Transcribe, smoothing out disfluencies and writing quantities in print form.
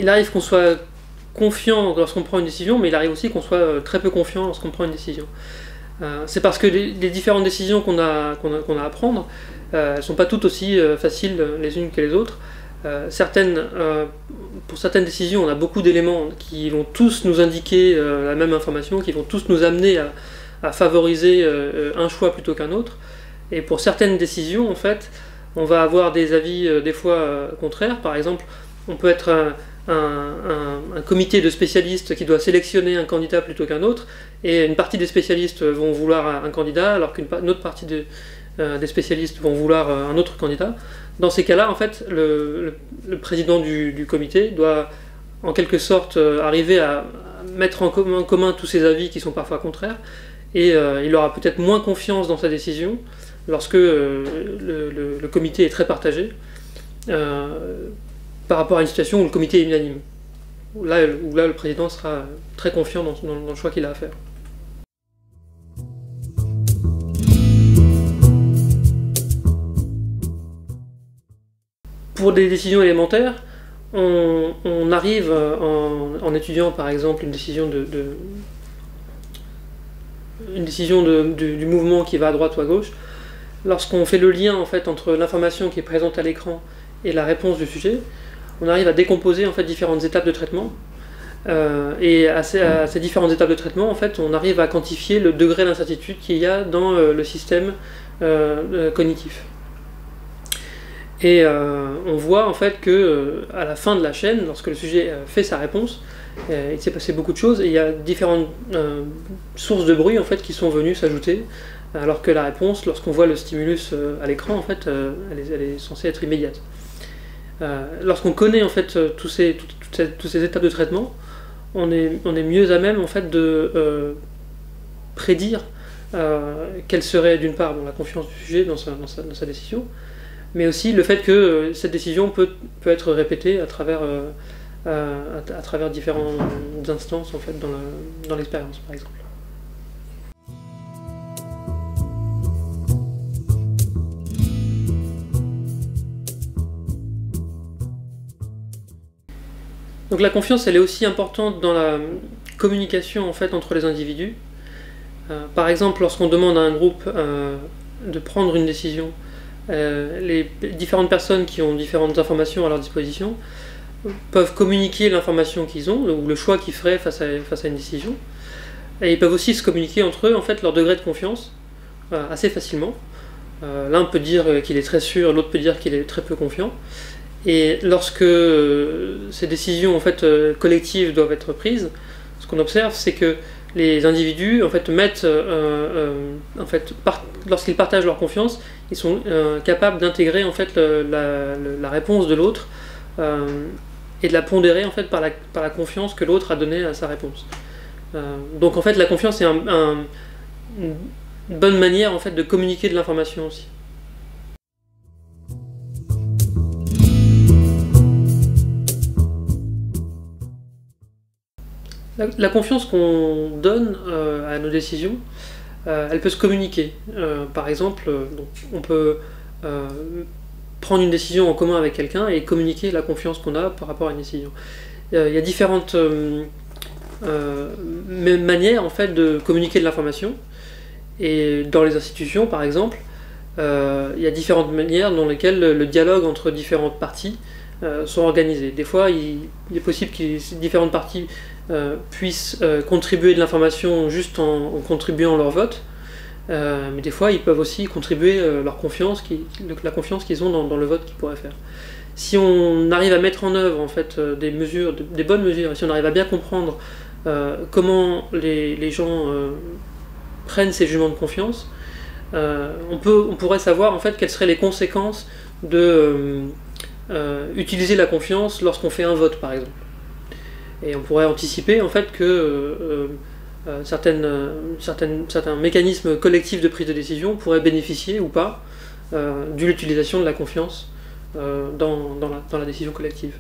il arrive qu'on soit confiant lorsqu'on prend une décision, mais il arrive aussi qu'on soit très peu confiant lorsqu'on prend une décision. C'est parce que les différentes décisions qu'on a à prendre, elles ne sont pas toutes aussi faciles les unes que les autres. Pour certaines décisions, on a beaucoup d'éléments qui vont tous nous indiquer la même information, qui vont tous nous amener à favoriser un choix plutôt qu'un autre. Et pour certaines décisions, en fait, on va avoir des avis des fois contraires. Par exemple, on peut être un comité de spécialistes qui doit sélectionner un candidat plutôt qu'un autre, et une partie des spécialistes vont vouloir un candidat, alors qu'une autre partie des spécialistes vont vouloir un autre candidat. Dans ces cas-là, en fait, le président du comité doit en quelque sorte arriver à mettre en commun tous ces avis qui sont parfois contraires, et il aura peut-être moins confiance dans sa décision lorsque le comité est très partagé par rapport à une situation où le comité est unanime, où là le président sera très confiant dans le choix qu'il a à faire. Pour des décisions élémentaires, on arrive en étudiant par exemple une décision du mouvement qui va à droite ou à gauche, lorsqu'on fait le lien en fait entre l'information qui est présente à l'écran et la réponse du sujet, on arrive à décomposer en fait différentes étapes de traitement, et à ces différentes étapes de traitement, en fait, on arrive à quantifier le degré d'incertitude qu'il y a dans le système cognitif. Et on voit en fait que à la fin de la chaîne, lorsque le sujet fait sa réponse, il s'est passé beaucoup de choses, et il y a différentes sources de bruit en fait qui sont venues s'ajouter, alors que la réponse, lorsqu'on voit le stimulus à l'écran, en fait, elle est censée être immédiate. Lorsqu'on connaît en fait toutes ces étapes de traitement, on est mieux à même en fait de prédire quelle serait d'une part la confiance du sujet dans sa décision, mais aussi le fait que cette décision peut être répétée à travers différentes instances en fait dans l'expérience, par exemple. Donc la confiance, elle est aussi importante dans la communication en fait entre les individus. Par exemple, lorsqu'on demande à un groupe de prendre une décision, les différentes personnes qui ont différentes informations à leur disposition peuvent communiquer l'information qu'ils ont, ou le choix qu'ils feraient face à une décision. Et ils peuvent aussi se communiquer entre eux en fait leur degré de confiance assez facilement. L'un peut dire qu'il est très sûr, l'autre peut dire qu'il est très peu confiant. Et lorsque ces décisions en fait, collectives doivent être prises, ce qu'on observe, c'est que les individus en fait, lorsqu'ils partagent leur confiance, ils sont capables d'intégrer en fait, la réponse de l'autre et de la pondérer en fait, par la confiance que l'autre a donnée à sa réponse. Donc en fait, la confiance est une bonne manière en fait, de communiquer de l'information aussi. La confiance qu'on donne à nos décisions, elle peut se communiquer. Par exemple, donc on peut prendre une décision en commun avec quelqu'un et communiquer la confiance qu'on a par rapport à une décision. Il y a différentes manières en fait, de communiquer de l'information. Et dans les institutions, par exemple, il y a différentes manières dans lesquelles le dialogue entre différentes parties sont organisés. Des fois, il est possible que différentes parties puissent contribuer de l'information juste en contribuant leur vote, mais des fois ils peuvent aussi contribuer la confiance qu'ils ont dans le vote qu'ils pourraient faire. Si on arrive à mettre en œuvre en fait, des bonnes mesures, si on arrive à bien comprendre comment les gens prennent ces jugements de confiance, on pourrait savoir en fait, quelles seraient les conséquences de utiliser la confiance lorsqu'on fait un vote par exemple. Et on pourrait anticiper en fait que certains mécanismes collectifs de prise de décision pourraient bénéficier ou pas de l'utilisation de la confiance dans la décision collective.